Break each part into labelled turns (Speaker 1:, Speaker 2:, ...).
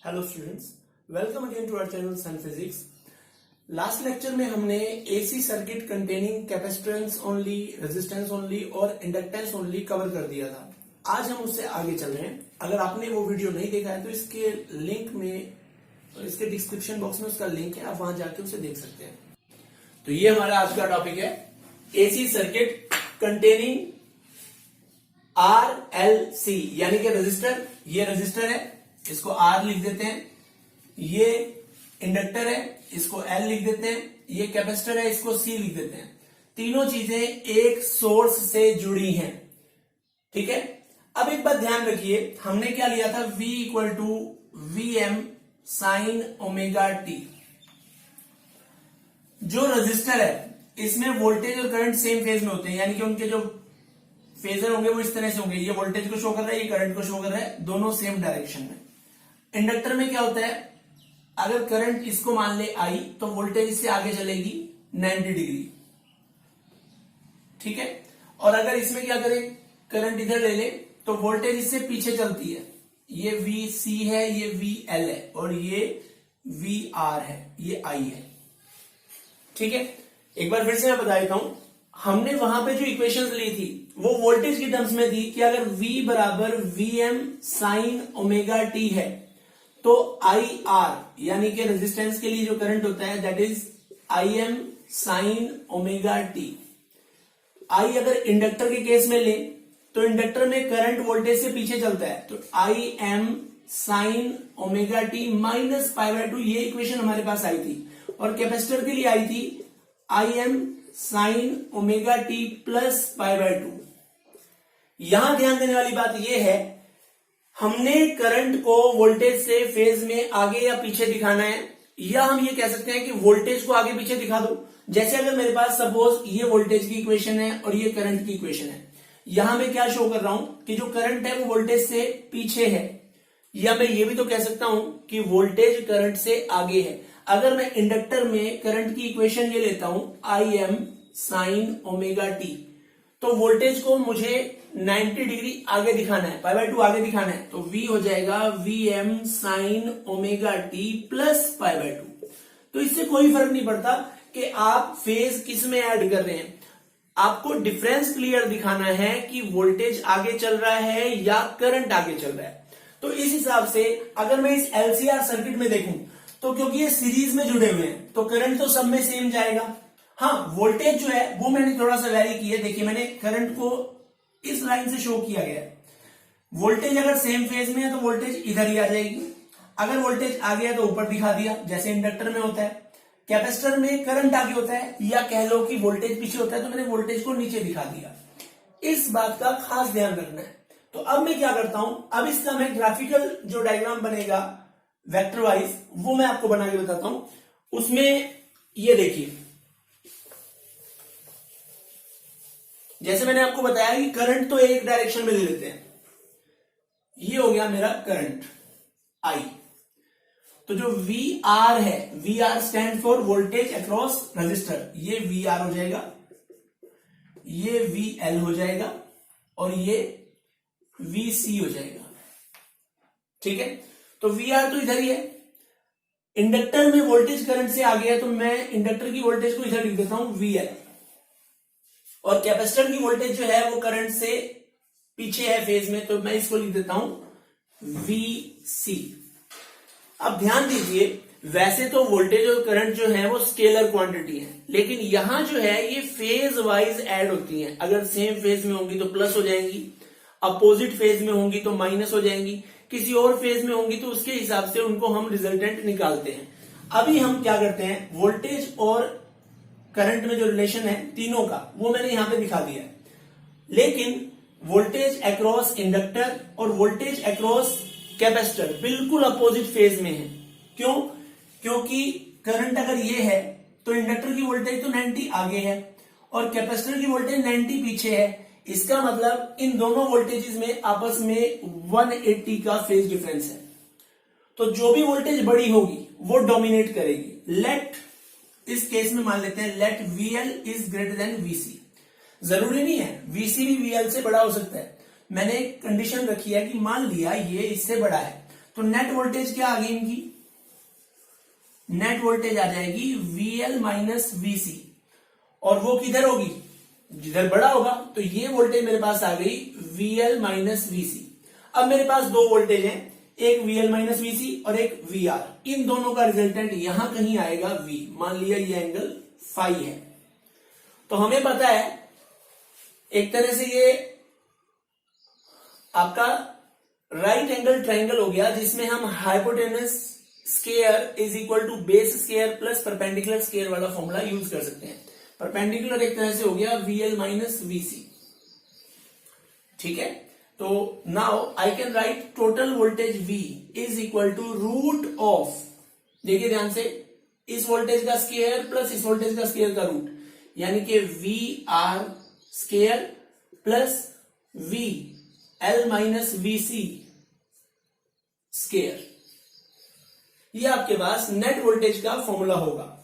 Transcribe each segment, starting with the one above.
Speaker 1: Hello students, welcome again to our channel Sun physics. Last lecture में हमने AC circuit containing capacitance only, resistance only और inductance only cover कर दिया था। आज हम उससे आगे चल रहे हैं। अगर आपने वो वीडियो नहीं देखा है तो इसके लिंक में, इसके डिस्क्रिप्शन बॉक्स में उसका लिंक है, आप वहां जाके उसे देख सकते हैं। तो ये हमारा आज का टॉपिक है एसी सर्किट कंटेनिंग RLC यानी कि रेजिस्टर। ये रेजिस्टर है, इसको R लिख देते हैं। ये इंडक्टर है, इसको L लिख देते हैं। ये कैपेसिटर है, इसको C लिख देते हैं। तीनों चीजें एक सोर्स से जुड़ी हैं, ठीक है। अब एक बात ध्यान रखिए, हमने क्या लिया था, V equal to VM sine omega t. जो रेजिस्टर है इसमें वोल्टेज और करंट सेम फेज में होते हैं, यानी कि उनके जो फेजर होंगे वो इस तरह से होंगे। ये वोल्टेज को शो कर रहा है, ये करंट को शो कर रहा है, दोनों सेम डायरेक्शन में। इंडक्टर में क्या होता है, अगर करंट इसको मान ले I तो वोल्टेज इससे आगे चलेगी 90 डिग्री, ठीक है। और अगर इसमें क्या करें, करंट इधर ले ले तो वोल्टेज इससे पीछे चलती है। ये VC है, ये VL है और ये VR है, ये I है, ठीक है। एक बार फिर से मैं बता देता हूं, हमने वहां पे जो इक्वेशंस ली थी वो वोल्टेज की टर्म्स में थी कि अगर V बराबर VM साइन ओमेगा टी है तो IR यानी कि रेजिस्टेंस के लिए जो करंट होता है that is IM sine omega T. I अगर इंडक्टर के केस में ले तो इंडक्टर में करंट वोल्टेज से पीछे चलता है, तो IM sine omega t minus π/2, ये इक्वेशन हमारे पास आई थी। और कैपेसिटर के लिए आई थी IM sine omega T plus π/2। यहां ध्यान देने वाली बात यह है, हमने करंट को वोल्टेज से फेज में आगे या पीछे दिखाना है, या हम ये कह सकते हैं कि वोल्टेज को आगे पीछे दिखा दो। जैसे अगर मेरे पास सपोज ये वोल्टेज की इक्वेशन है और ये करंट की इक्वेशन है, यहां मैं क्या शो कर रहा हूं कि जो करंट है वो वोल्टेज से पीछे है, या मैं ये भी तो कह सकता हूं कि वोल्टेज करंट से आगे है। अगर मैं इंडक्टर में करंट की इक्वेशन ये लेता हूं IM साइन ओमेगा टी, तो वोल्टेज को मुझे 90 डिग्री आगे दिखाना है, π/2 आगे दिखाना है, तो V हो जाएगा VM sine omega T plus π/2। तो इससे कोई फर्क नहीं पड़ता कि आप फेज किस में ऐड कर रहे हैं, आपको डिफरेंस क्लियर दिखाना है कि वोल्टेज आगे चल रहा है या करंट आगे चल रहा है। तो इस हिसाब से अगर मैं इस LCR सर्किट में देखूं तो क्योंकि ये सीरीज में जुड़े हुए हैं तो करंट तो सब में सेम जाएगा। हाँ, वोल्टेज जो है वो मैंने थोड़ा सा वैरी की है। देखिए, मैंने करंट को इस लाइन से शो किया गया है। वोल्टेज अगर सेम फेज में है तो वोल्टेज इधर ही आ जाएगी, अगर वोल्टेज आ गया तो ऊपर दिखा दिया, जैसे इंडक्टर में होता है। कैपेसिटर में करंट आगे होता है, या कह लो कि वोल्टेज पीछे होता है, तो मैंने वोल्टेज को नीचे दिखा दिया। इस बात का खास ध्यान रखना है। तो अब मैं क्या करता हूं, अब इसका मैं ग्राफिकल जो डायग्राम बनेगा वेक्टर वाइज वो मैं आपको बना के बताता हूं। उसमें ये देखिए, जैसे मैंने आपको बताया कि करंट तो एक डायरेक्शन में ले लेते हैं, ये हो गया मेरा करंट I। तो जो VR है, VR stand for voltage across register, ये VR हो जाएगा, ये VL हो जाएगा और ये VC हो जाएगा, ठीक है। तो VR तो इधर ही है, इंडक्टर में वोल्टेज करंट से आगे है तो मैं इंडक्टर की वोल्टेज को इधर लिख देता हूं VL, और कैपेसिटर की वोल्टेज जो है वो करंट से पीछे है फेज में, तो मैं इसको लिख देता हूं VC। अब ध्यान दीजिए, वैसे तो वोल्टेज और करंट जो है वो स्केलर क्वांटिटी है, लेकिन यहां जो है ये फेज वाइज ऐड होती हैं। अगर सेम फेज में होंगी तो प्लस हो जाएंगी, अपोजिट फेज में होंगी तो माइनस हो जाएंगी, किसी और फेज में होंगी तो उसके हिसाब से उनको हम रिजल्टेंट निकालते हैं। अभी हम क्या करते हैं, वोल्टेज और करंट में जो रिलेशन है तीनों का वो मैंने यहां पे दिखा दिया है, लेकिन वोल्टेज अक्रॉस इंडक्टर और वोल्टेज अक्रॉस कैपेसिटर बिल्कुल अपोजिट फेज में है। क्यों? क्योंकि करंट अगर ये है तो इंडक्टर की वोल्टेज तो 90 आगे है और कैपेसिटर की वोल्टेज 90 पीछे है। इसका मतलब इन दोनों वोल्टेजेस में आपस में 180 का फेज डिफरेंस है। तो जो भी वोल्टेज बड़ी होगी वो डोमिनेट करेगी। लेट, इस केस में मान लेते हैं let VL is greater than VC। जरूरी नहीं है VC भी VL से बड़ा हो सकता है। मैंने कंडीशन रखी है कि मान लिया ये इससे बड़ा है तो नेट वोल्टेज क्या आ गई इनकी, नेट वोल्टेज आ जाएगी VL माइनस VC, और वो किधर होगी, जिधर बड़ा होगा। तो ये वोल्टेज मेरे पास आ गई VL माइनस VC। अब मेरे पास दो वोल्टेज हैं, एक VL माइनस VC और एक VR। इन दोनों का रिजल्टेंट यहां कहीं आएगा V। मान लिया ये एंगल फाई है, तो हमें पता है एक तरह से ये आपका राइट एंगल ट्राइंगल हो गया, जिसमें हम hypotenuse square is equal to base square plus perpendicular square वाला फॉर्मूला यूज कर सकते हैं। परपेंडिकुलर एक तरह से हो गया VL माइनस VC, ठीक है। तो now I can write total voltage V is equal to root of, देखिए ध्यान से, इस वोल्टेज का स्केयर प्लस इस वोल्टेज का स्केयर का रूट, यानी कि VR square plus VL minus VC square. ये आपके पास नेट वोल्टेज का फॉर्मूला होगा।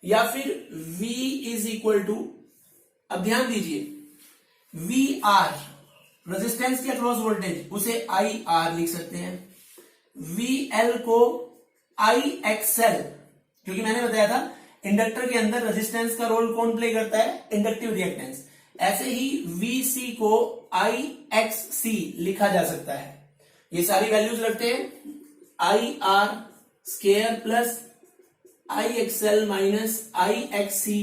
Speaker 1: या फिर V इज इक्वल टू, अब ध्यान दीजिए, VR रेजिस्टेंस के अक्रॉस वोल्टेज, उसे IR लिख सकते हैं। VL को IXL, क्योंकि मैंने बताया था इंडक्टर के अंदर रेजिस्टेंस का रोल कौन प्ले करता है, इंडक्टिव रिएक्टेंस। ऐसे ही VC को IXC लिखा जा सकता है। ये सारी वैल्यूज रखते हैं, IR square plus IXL minus IXC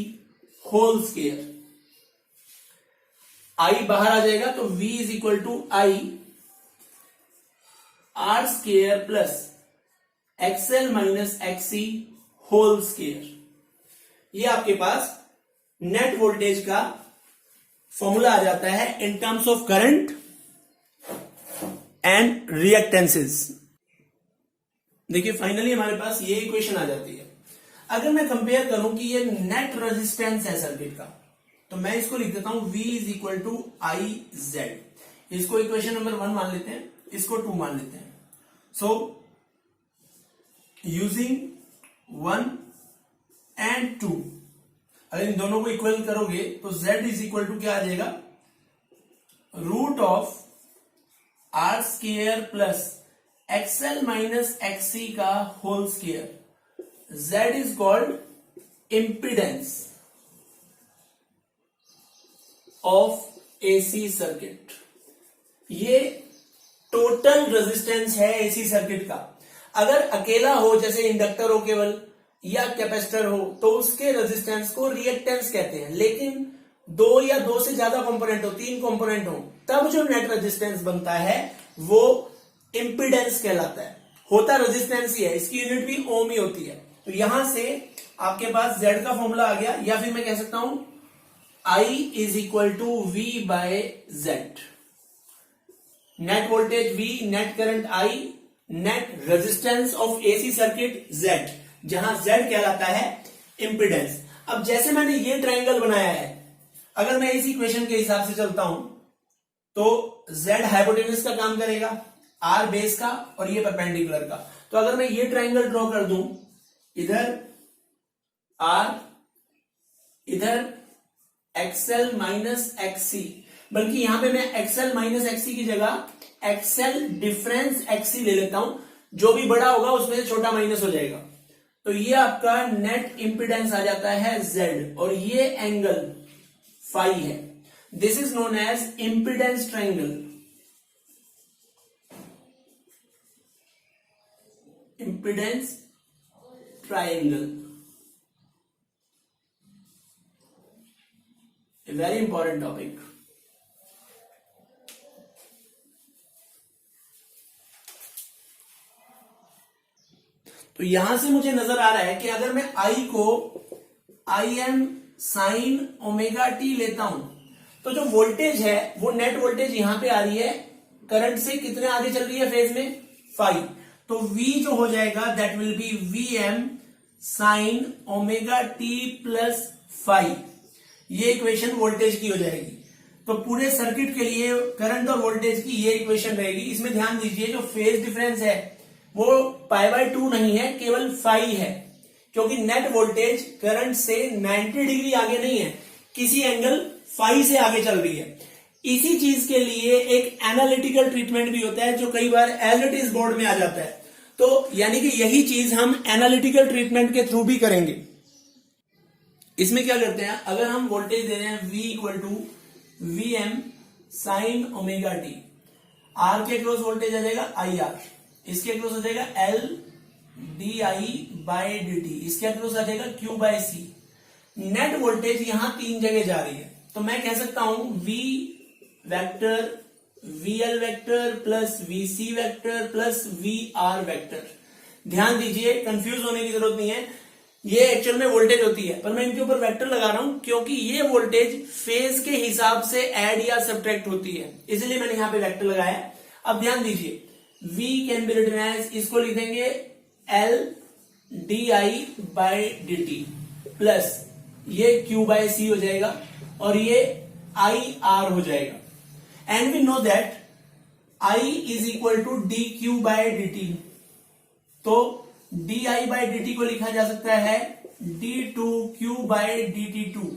Speaker 1: whole square. I बाहर आ जाएगा तो V is equal to I R square plus XL minus XC whole square. ये आपके पास नेट वोल्टेज का फॉर्मूला आ जाता है in terms of current and reactances. देखिए फाइनली हमारे पास ये इक्वेशन आ जाती है। अगर मैं कंपेयर करूं कि ये नेट रेजिस्टेंस है सर्किट का, तो मैं इसको लिख देता हूं V is equal to IZ। इसको इक्वेशन नंबर 1 मान लेते हैं, इसको 2 मान लेते हैं। सो यूजिंग 1 एंड 2, अगर इन दोनों को इक्वल करोगे तो Z इज इक्वल टू क्या आ जाएगा, root of R square plus XL minus XC का whole square. Z is called impedance of AC circuit. ये टोटल रेजिस्टेंस है AC सर्किट का। अगर अकेला हो, जैसे इंडक्टर हो केवल या कैपेसिटर हो, तो उसके रेजिस्टेंस को रिएक्टेंस कहते हैं। लेकिन 2 या 2 से ज्यादा कंपोनेंट हो, 3 कंपोनेंट हो, तब जो नेट रेजिस्टेंस बनता है वो इंपीडेंस कहलाता है। होता रेजिस्टेंस ही है, इसकी यूनिट भी ओम ही होती है। तो यहां से आपके पास Z का फॉर्मूला आ गया, या फिर मैं कह सकता हूं I is equal to V by Z। Net voltage V, net current I, net resistance of AC circuit Z, जहां Z कहलाता है इंपीडेंस। अब जैसे मैंने ये ट्रायंगल बनाया है, अगर मैं इस इक्वेशन के हिसाब से चलता हूं तो Z हाइपोटेनस का काम करेगा, R बेस का और ये परपेंडिकुलर का। तो अगर मैं ये ट्रायंगल ड्रॉ कर दूं, इधर R, इधर XL माइनस XC, बल्कि यहां पे मैं XL माइनस XC की जगह XL डिफरेंस XC ले लेता हूं। जो भी बड़ा होगा उसमें से छोटा माइनस हो जाएगा। तो ये आपका नेट इंपीडेंस आ जाता है Z, और ये एंगल फाई है। This is known as impedance triangle. Impedance triangle, a very important topic। तो यहां से मुझे नजर आ रहा है कि अगर मैं I को Im साइन ओमेगा टी लेता हूं, तो जो वोल्टेज है वो नेट वोल्टेज यहां पे आ रही है, करंट से कितने आगे चल रही है फेज में, 5। तो V जो हो जाएगा that will be Vm sine omega T plus 5। ये इक्वेशन वोल्टेज की हो जाएगी। तो पूरे सर्किट के लिए करंट और वोल्टेज की ये इक्वेशन रहेगी। इसमें ध्यान दीजिए, जो फेज डिफरेंस है वो π/2 नहीं है, केवल फाई है, क्योंकि नेट वोल्टेज करंट से 90 डिग्री आगे नहीं है, किसी एंगल फाई से आगे चल रही है। इसी चीज के लिए एक एनालिटिकल ट्रीटमेंट भी होता है, जो कई बार एज इट इज बोर्ड में आ जाता है। तो यानी कि यही चीज हम एनालिटिकल ट्रीटमेंट के थ्रू भी करेंगे। इसमें क्या करते हैं, अगर हम वोल्टेज दे रहे हैं V equal to V M sine omega T, R के अक्रॉस वोल्टेज आ जाएगा आई आर, इसके अक्रॉस आ जाएगा L D I by D T, इसके अक्रॉस आ जाएगा Q by C. Net voltage यहां 3 जगह जा रही है, तो मैं कह सकता हूं V vector VL vector plus VC vector plus VR vector. ध्यान दीजिए, कंफ्यूज होने की जरूरत नहीं है, ये एक्चुअल में वोल्टेज होती है, पर मैं इनके ऊपर वेक्टर लगा रहा हूं क्योंकि ये वोल्टेज फेज के हिसाब से ऐड या सब्ट्रैक्ट होती है, इसलिए मैंने यहां पे वेक्टर लगाया। अब ध्यान दीजिए, V can be written as, इसको लिख देंगे L d I by D T plus ये Q बाई सी हो जाएगा और ये आई आर हो जाएगा। And we know that I is equal to d Q by D t, तो d I by D t को लिखा जा सकता है d two Q by D T two.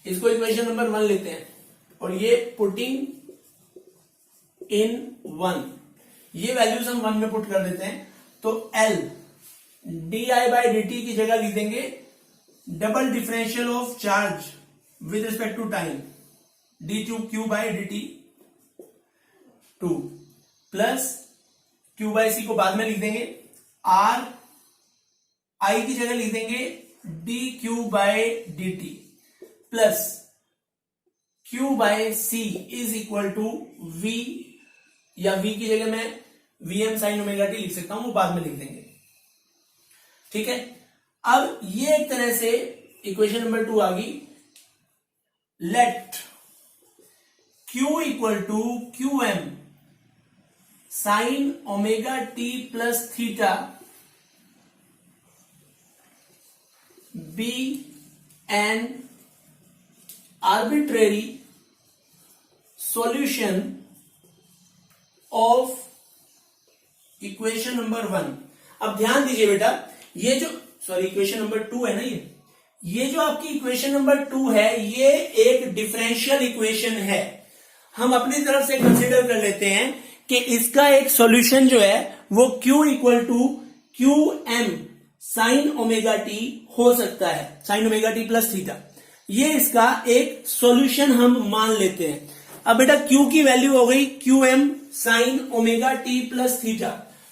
Speaker 1: इसको इक्वेशन नंबर 1 लेते हैं और ये पुटिंग इन 1, ये वैल्यूज हम 1 में पुट कर देते हैं, तो L d I by D T की जगह लिख देंगे double differential of charge with respect to time d two Q by D t 2 plus Q by C को बाद में लिख देंगे, आर आई की जगह लिख देंगे D Q by D T plus Q by C is equal to V, या वी की जगह मैं V M sine omega T लिख सकता हूं, वो बाद में लिख देंगे। ठीक है, अब ये एक तरह से इक्वेशन नंबर 2 आ गई। Let Q equal to Q M sine omega T plus theta be an arbitrary solution of equation number 1। अब ध्यान दीजिए बेटा, ये जो इक्वेशन नंबर 2 है ना, ये जो आपकी इक्वेशन नंबर 2 है, ये एक डिफरेंशियल इक्वेशन है। हम अपनी तरफ से कंसीडर कर लेते हैं कि इसका एक सॉल्यूशन जो है वो Q equal to Q M sine omega T हो सकता है, sine omega T plus theta, ये इसका एक सॉल्यूशन हम मान लेते हैं। अब बेटा Q की वैल्यू हो गई Q M sine omega T plus theta,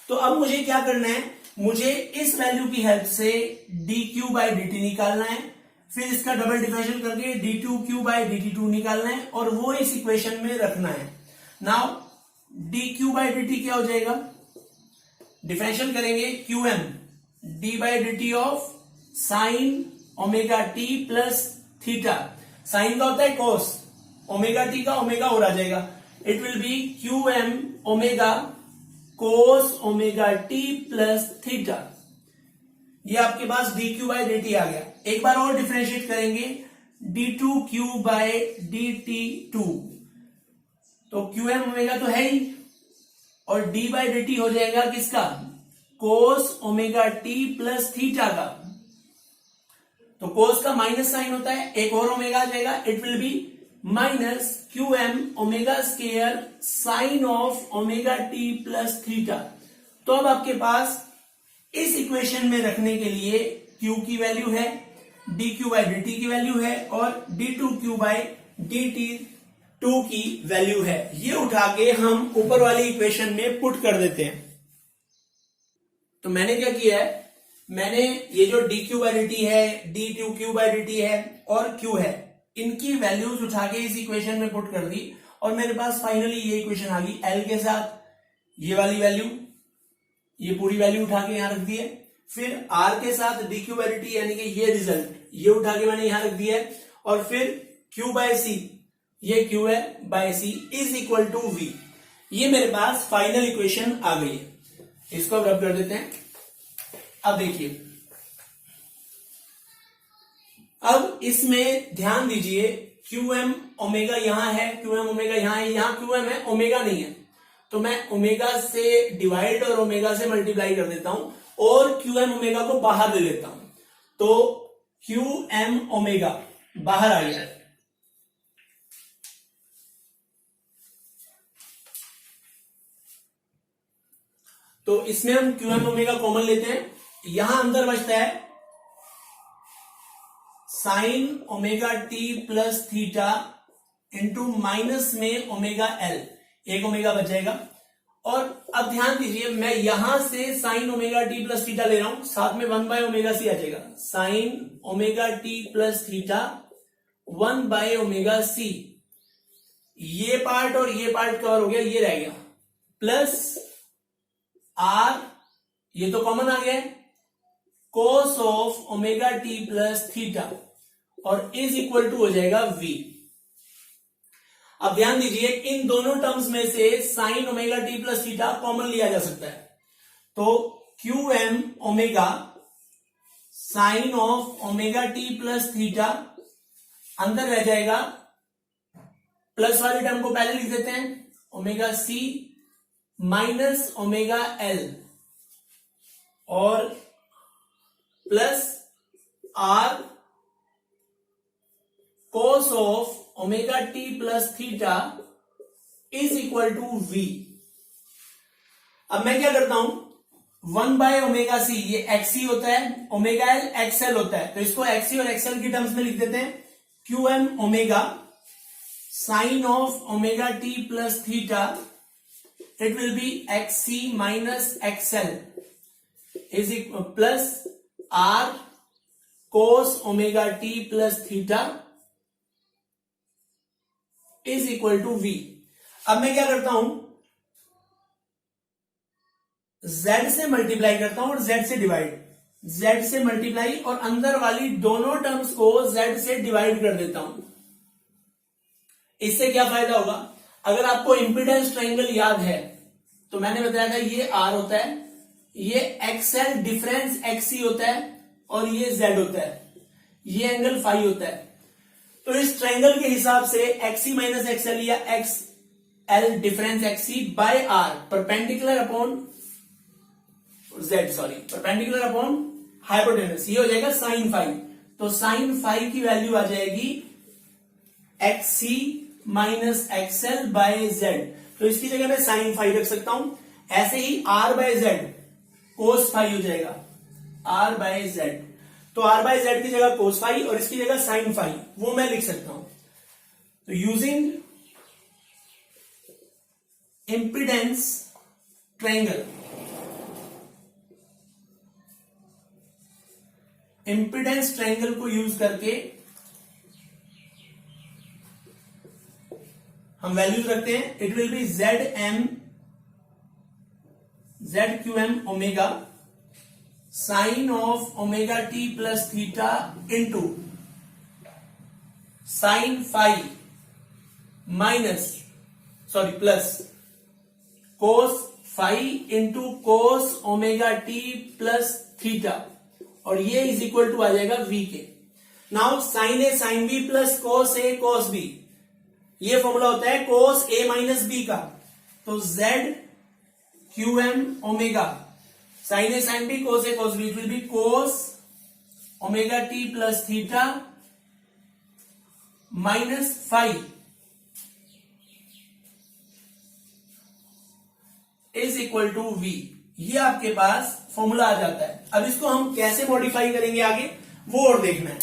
Speaker 1: तो अब मुझे क्या करना है, मुझे इस वैल्यू की हेल्प से D Q by D T निकालना है, फिर इसका डबल डिफरेंशियल करके D two Q by D T two निकालना है और वो इस इक्वेशन में रखना है। Now D Q by D T क्या हो जाएगा, डिफरेंशियल करेंगे Q M D by D T of sine omega T plus theta, sine का होता है कोस, ओमेगा टी का ओमेगा और आ जाएगा, it will B Q M omega cos omega T plus theta. ये आपके पास d Q by D t आ गया। एक बार और डिफरेंशिएट करेंगे d two Q by D T two, तो क्यू एम ओमेगा तो है ही और डी बाई डी टी हो जाएगा किसका, कोस ओमेगा टी प्लस थीटा का, तो कोस का माइनस साइन होता है, एक और ओमेगा आ जाएगा, it will be minus Q M omega square sine of omega T plus theta. तो अब आपके पास इस इक्वेशन में रखने के लिए Q की वैल्यू है, D Q by D T की वैल्यू है और D two Q by D T two की वैल्यू है। ये उठा के हम ऊपर वाली इक्वेशन में पुट कर देते हैं। तो मैंने क्या किया है, मैंने ये जो d Q by D t है, d two Q by D t है और Q है, इनकी वैल्यूज उठा के इस इक्वेशन में पुट कर दी और मेरे पास फाइनली ये इक्वेशन आ गई। L के साथ ये वाली वैल्यू, ये पूरी वैल्यू उठा के यहां रख दी है, फिर R के साथ D Q by D T यानी कि ये रिजल्ट, ये उठा के मैंने यहां रख दिया है और फिर Q बाय C, ये Q है by C is equal to V। ये मेरे पास फाइनल इक्वेशन आ गई है। इसको अब रब कर देते हैं। अब देखिए, अब इसमें ध्यान दीजिए, क्यू एम ओमेगा यहां है, क्यू एम ओमेगा यहां है, यहां क्यू एम है, ओमेगा नहीं है, तो मैं ओमेगा से डिवाइड और ओमेगा से मल्टीप्लाई कर देता हूं और क्यू एम ओमेगा को बाहर ले लेता हूं, तो क्यू एम ओमेगा बाहर आ गया। तो इसमें हम क्यू एम ओमेगा कॉमन लेते हैं, यहां अंदर बचता है sine omega T plus theta into minus में ओमेगा एल, एक ओमेगा बच जाएगा। और अब ध्यान दीजिए, मैं यहां से sine omega T plus theta ले रहा हूं, साथ में 1 बाय ओमेगा सी आ जाएगा, sine omega T plus theta 1 by omega C. ये पार्ट और ये पार्ट कवर हो गया, ये रह गया, प्लस आर, ये तो कॉमन आ गया, कोस of omega T plus theta, और इज इक्वल टू हो जाएगा वी। अब ध्यान दीजिए, इन दोनों टर्म्स में से sine omega T plus theta common लिया जा सकता है, तो Q M omega sine of omega T plus theta अंदर रह जाएगा, प्लस वाले टर्म को पहले लिख देते हैं, omega C minus omega L, और plus R cos of omega T plus theta is equal to V. अब मैं क्या करता हूं, 1 बाय ओमेगा सी, ये एक्सी होता है, ओमेगा एल एक्सएल होता है, तो इसको एक्सी और एक्सएल की टर्म्स में लिख देते हैं, Q M omega sine of omega T plus theta, it will be XC minus XL is equal plus R cos omega T plus theta is equal to V. अब मैं क्या करता हूं, z से मल्टीप्लाई करता हूं और z से डिवाइड, z से मल्टीप्लाई और अंदर वाली दोनों टर्म्स को z से डिवाइड कर देता हूं। इससे क्या फायदा होगा, अगर आपको इंपीडेंस ट्रायंगल याद है तो मैंने बताया था ये r होता है, ये एक्सएल डिफरेंस एक्सी होता है, और ये z होता है, ये एंगल फाई होता है। तो इस ट्रायंगल के हिसाब से एक्सी माइनस एक्सएल या X L difference XC by R perpendicular upon Z, sorry perpendicular upon hypotenuse, ये हो जाएगा साइन फाई। तो साइन फाई की वैल्यू आ जाएगी XC minus XL by Z, तो इसकी जगह मैं साइन फाई रख सकता हूं। ऐसे ही R by Z cos phi हो जाएगा, आर बाय जेड, तो आर बाय जेड की जगह कोस फाई और इसकी जगह साइन फाई, वो मैं लिख सकता हूं। तो using impedance triangle, impedance triangle को यूज करके हम वैल्यूज रखते हैं, it will be Z Q M omega sine of omega T plus theta into sine phi minus sorry plus cos phi into cos omega T plus theta, और ये is equal to आ जाएगा V के। Now sine A sine B plus cos A cos B, ये formula होता है cos A minus B का, तो Z Q M omega sine A sine B cos A cos B, it will be cos omega T plus theta minus phi is equal to V. ये आपके पास formula आ जाता है। अब इसको हम कैसे मॉडिफाई करेंगे आगे, वो और देखना है।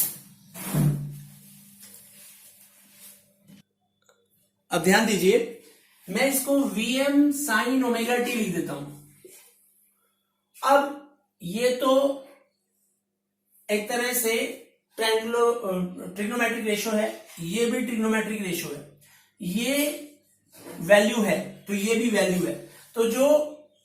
Speaker 1: अब ध्यान दीजिए, मैं इसको वीएम साइन ओमेगा टी लिख देता हूं। अब ये तो एक तरह से ट्रिग्नोमेट्रिक रेशो है, ये भी ट्रिग्नोमेट्रिक रेशो है, ये वैल्यू है तो ये भी वैल्यू है, तो जो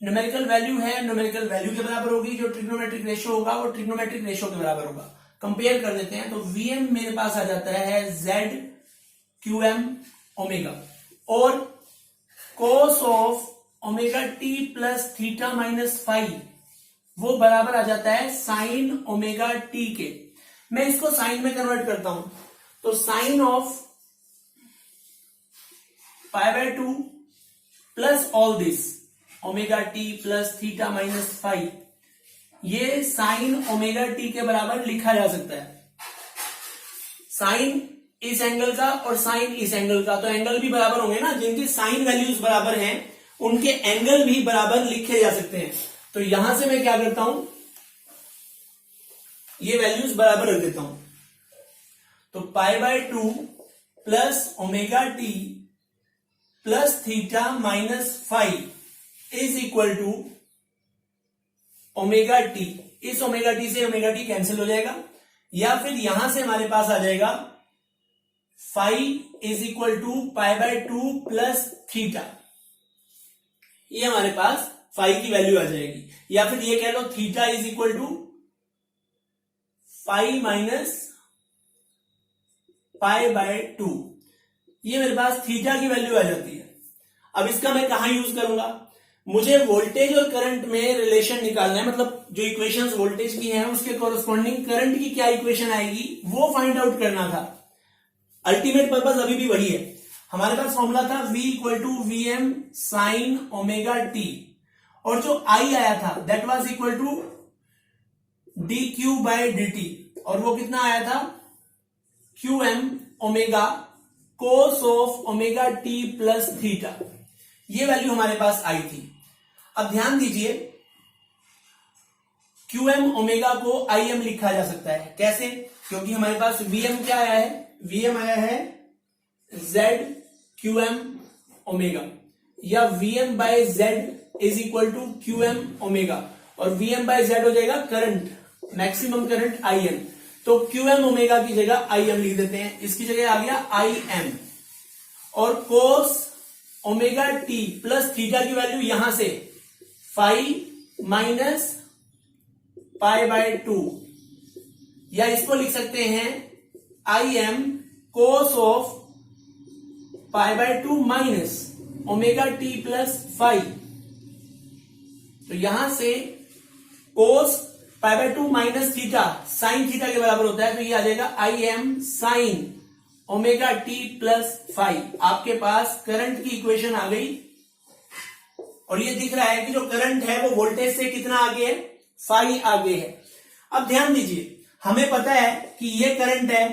Speaker 1: न्यूमेरिकल वैल्यू है न्यूमेरिकल वैल्यू के बराबर होगी, जो ट्रिग्नोमेट्रिक रेशो होगा वो ट्रिग्नोमेट्रिक रेशो के बराबर होगा। कंपेयर कर देते हैं, तो वीएम मेरे पास आ जाता है जेड क्यू एम ओमेगा, और cos of omega T plus theta minus phi वो बराबर आ जाता है साइन ओमेगा टी के। मैं इसको साइन में कन्वर्ट करता हूं, तो sine of pi by 2 plus all this omega T plus theta minus phi, ये साइन ओमेगा टी के बराबर लिखा जा सकता है। साइन इस एंगल का और साइन इस एंगल का, तो एंगल भी बराबर होंगे ना, जिनकी साइन वैल्यूज बराबर हैं उनके एंगल भी बराबर लिखे जा सकते हैं। तो यहां से मैं क्या करता हूं, ये वैल्यूज बराबर रख देता हूं। तो π/2 plus omega T plus theta minus phi is equal to omega t. इस ओमेगा टी से ओमेगा टी कैंसिल हो जाएगा, या फिर यहां से हमारे पास आ जाएगा phi is equal to π/2 plus theta. ये हमारे पास फाइव की वैल्यू आ जाएगी, या फिर ये कह लो theta is equal to phi minus π/2। ये मेरे पास थीटा की वैल्यू आ जाती है। अब इसका मैं कहां यूज करूंगा, मुझे वोल्टेज और करंट में रिलेशन निकालना है, मतलब जो इक्वेशंस वोल्टेज की हैं उसके कॉरस्पॉन्डिंग करंट की क्या इक्वेशन आएगी वो फाइंड आउट करना था। अल्टीमेट पर्पस अभी भी वही है। हमारे पास फॉर्मूला था V equal to VM sine omega T, और जो I आया था that was equal to dQ/dt, और वो कितना आया था QM omega cos of omega T plus theta. ये वैल्यू हमारे पास आई थी। अब ध्यान दीजिए, QM ओमेगा को IM लिखा जा सकता है। कैसे? क्योंकि हमारे पास VM क्या आया है, VM आया है Z QM ओमेगा, या VM by Z is equal to QM omega, और VM बाय Z हो जाएगा करंट, मैक्सिमम करंट IM। तो QM ओमेगा की जगह IM लिख देते हैं, इसकी जगह आ गया IM, और कोस ओमेगा टी प्लस थीटा की वैल्यू यहां से 5 माइनस π/2, या इसको लिख सकते हैं IM cos of π/2 minus omega T plus 5। तो यहां से cos π/2 minus theta sine theta के बराबर होता है, तो ये आ जाएगा IM sine omega T plus 5। आपके पास करंट की इक्वेशन आ गई, और ये दिख रहा है कि जो करंट है वो वोल्टेज से कितना आगे है, 5 आगे है। अब ध्यान दीजिए, हमें पता है कि ये करंट है,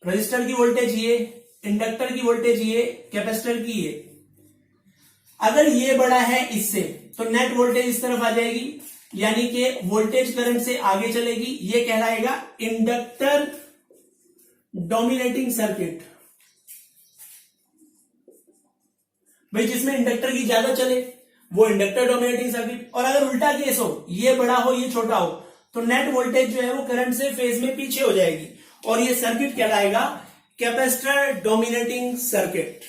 Speaker 1: रजिस्टर की वोल्टेज ये, इंडक्टर की वोल्टेज ये, कैपेसिटर की ये। अगर ये बड़ा है इससे, तो नेट वोल्टेज इस तरफ आ जाएगी, यानी कि वोल्टेज करंट से आगे चलेगी। ये कहलाएगा इंडक्टर डोमिनेटिंग सर्किट। भाई जिसमें इंडक्टर की ज्यादा चले वो इंडक्टर डोमिनेटिंग सर्किट, और अगर उल्टा केस हो, ये बड़ा हो ये छोटा हो, तो नेट वोल्टेज जो है वो करंट से फेज में पीछे हो जाएगी, और ये सर्किट कहलाएगा कैपेसिटर डोमिनेटिंग सर्किट।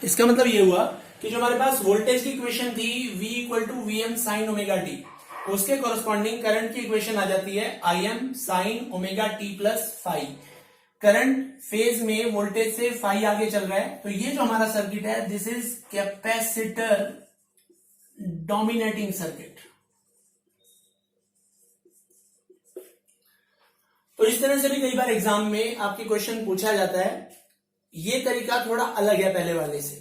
Speaker 1: इसका मतलब ये हुआ कि जो हमारे पास वोल्टेज की इक्वेशन थी V equal to VM sine omega T, उसके कॉरस्पॉन्डिंग करंट की इक्वेशन आ जाती है IM sine omega T plus 5। Current phase में वोल्टेज से 5 आगे चल रहा है, तो ये जो हमारा सर्किट है this is capacitor dominating circuit. तो इस तरह से भी कई बार एग्जाम में आपके क्वेश्चन पूछा जाता है। ये तरीका थोड़ा अलग है पहले वाले से।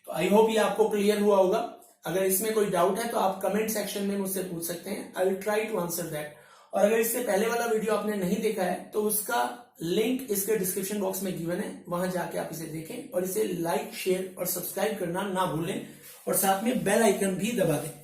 Speaker 1: तो आई होप ये आपको क्लियर हुआ होगा। अगर इसमें कोई डाउट है तो आप कमेंट सेक्शन में मुझसे पूछ सकते हैं, I will try to answer that. और अगर इससे पहले वाला वीडियो आपने नहीं देखा है तो उसका लिंक इसके डिस्क्रिप्शन बॉक्स में गिवन है, वहां जाके आप इसे देखें, और इसे लाइक शेयर और सब्सक्राइब करना ना भूलें, और साथ में बेल आइकन भी दबा दें।